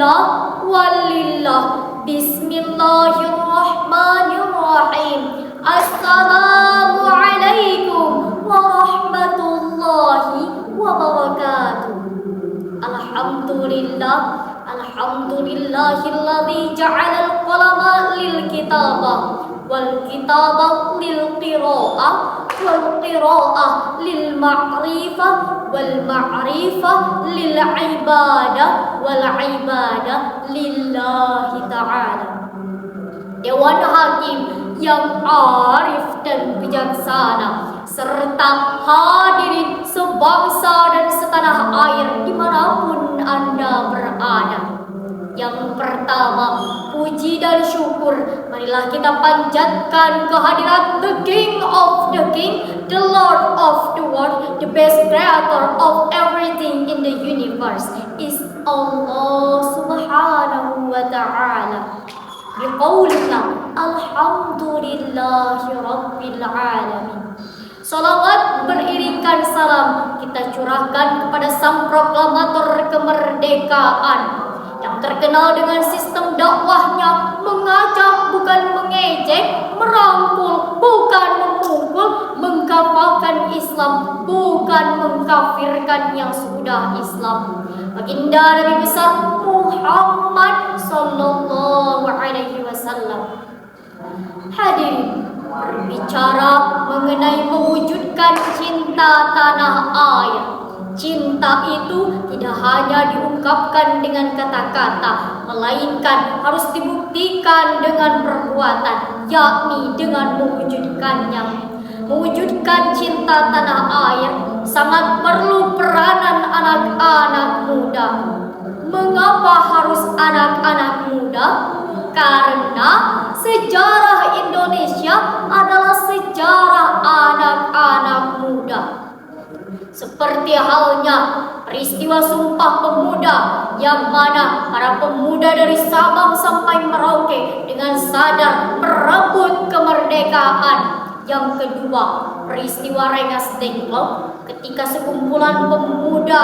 lillah walillah. Bismillahirrahmanirrahim. Assalamualaikum warahmatullahi wabarakatuh. Alhamdulillah, alhamdulillahilladzi ja'alal qalama lil kitabah wal kitabah lil qiraah wal qiraah lil ma'rifah wal ma'rifah lil ibadah wal ibadah lillahi ta'ala. Dewan Hakim yang arif dan bijaksana, serta hadirin sebangsa dan setanah air dimanapun Anda berada. Yang pertama, puji dan syukur marilah kita panjatkan kehadirat the King of the King, the Lord of the world, the best creator of everything in the universe is Allah subhanahu wa ta'ala. Biqaulina alhamdulillahi rabbil alamin. Salawat beriringkan salam kita curahkan kepada sang proklamator kemerdekaan yang terkenal dengan sistem dakwahnya mengajak bukan mengejek, merangkul bukan memukul, mengkafirkan Islam bukan mengkafirkan yang sudah Islam. Baginda Nabi besar Muhammad sallallahu alaihi wasallam. Hadirin, berbicara mengenai mewujudkan cinta tanah air. Cinta itu tidak hanya diungkapkan dengan kata-kata, melainkan harus dibuktikan dengan perbuatan, yakni dengan mewujudkannya. Mewujudkan cinta tanah air sangat perlu peranan anak-anak muda. Mengapa harus anak-anak muda? Karena sejarah Indonesia adalah sejarah anak-anak muda. Seperti halnya peristiwa Sumpah Pemuda, yang mana para pemuda dari Sabang sampai Merauke dengan sadar merebut kemerdekaan. Yang kedua, peristiwa Rengas Dengklok, ketika sekumpulan pemuda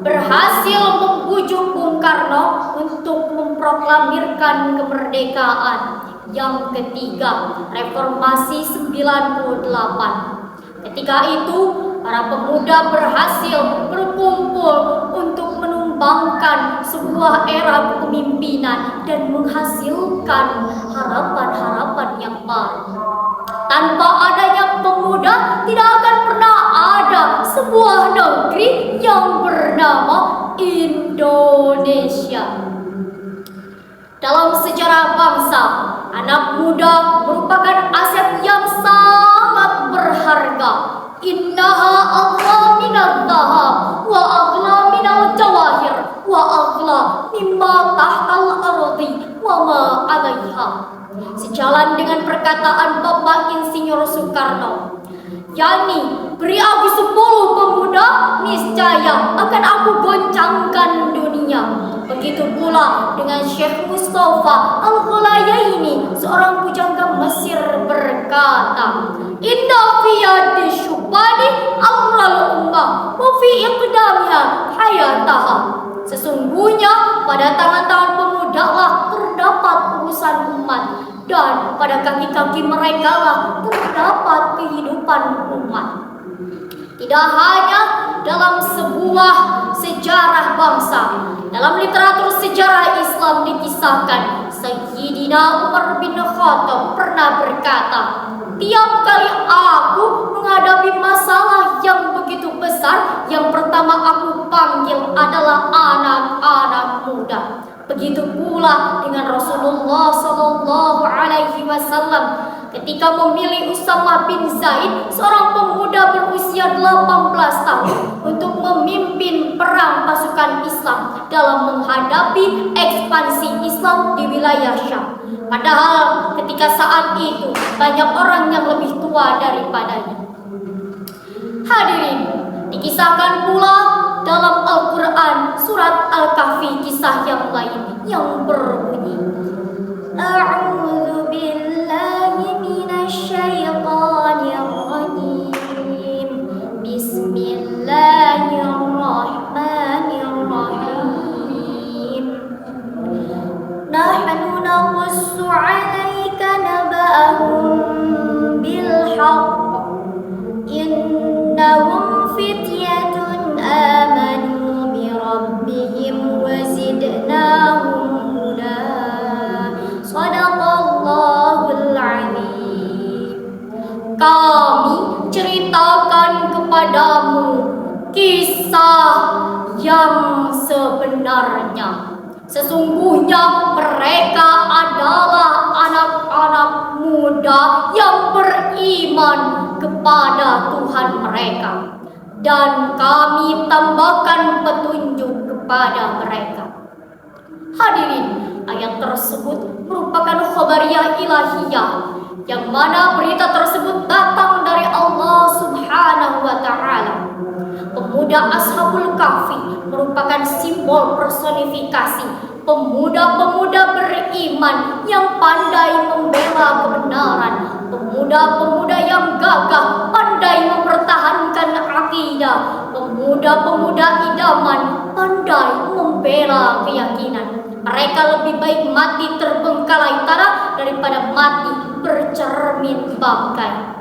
berhasil membujuk Bung Karno untuk memproklamirkan kemerdekaan. Yang ketiga, reformasi 98. Ketika itu, para pemuda berhasil berkumpul untuk menumbangkan sebuah era kepemimpinan dan menghasilkan harapan-harapan yang baru. Tanpa adanya pemuda, tidak akan pernah ada sebuah negeri yang bernama Indonesia. Dalam sejarah bangsa, anak muda merupakan aset yang sangat berharga. Innaha aghla minal dhahab wa aghla minal jawahir wa aghla mimma tahtal ardi wa ma 'alaiha. Sejalan dengan perkataan Bapak Insinyur Soekarno, yakni beri aku 10 pemuda, niscaya akan aku goncangkan dunia. Begitu pula dengan Syekh Mustafa Al-Ghulayaini, seorang pujangga Mesir, berkata, Inna fi yadi syubani amral ummah wa fi iqdamiha hayataha. Sesungguhnya pada tangan-tangan pemuda lah terdapat urusan umat, dan pada kaki-kaki mereka lah terdapat kehidupan umat. Tidak hanya dalam sebuah sejarah bangsa, dalam literatur sejarah Islam dikisahkan Sayyidina Umar bin Khattab pernah berkata, tiap kali aku menghadapi masalah yang begitu besar, yang pertama aku panggil adalah anak-anak muda. Begitu pula dengan Rasulullah Sallallahu Alaihi Wasallam ketika memilih Usamah bin Zaid, seorang pemuda berusia 18 tahun, untuk memimpin perang pasukan Islam dalam menghadapi ekspansi Islam di wilayah Syam. Padahal ketika saat itu banyak orang yang lebih tua daripadanya. Hadirin, dikisahkan pula dalam Al-Quran surat Al-Kahfi kisah yang lain yang berbunyi, A'udzu billahi minasy syaithanir rajim. Bismillahirrahmanirrahim. kepadamu kisah yang sebenarnya. Sesungguhnya mereka adalah anak-anak muda yang beriman kepada Tuhan mereka, dan kami tambahkan petunjuk kepada mereka. Hadirin, ayat tersebut merupakan khabariyah ilahiyah, yang mana berita tersebut datang dari Allah Subhanahu wa Ta'ala. Pemuda Ashabul Kahfi merupakan simbol personifikasi pemuda-pemuda beriman yang pandai membela kebenaran, pemuda-pemuda yang gagah pandai mempertahankan akidah, pemuda-pemuda idaman pandai membela keyakinan. Mereka lebih baik mati terbengkalai tanah daripada mati bercermin bangkai.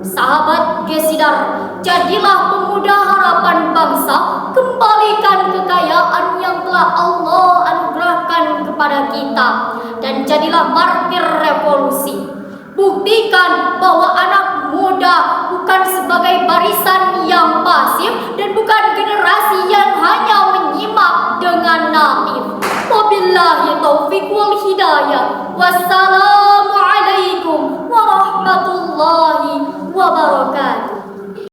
Sahabat Gesidar, jadilah pemuda harapan bangsa, kembalikan kekayaan yang telah Allah anugerahkan kepada kita, dan jadilah martir revolusi. Buktikan bahwa anak muda bukan sebagai barisan yang pasif dan bukan generasi yang hanya menyimak dengan naif. Wabillahi taufiq wal hidayah. Wassalamualaikum warahmatullahi wabarakatuh.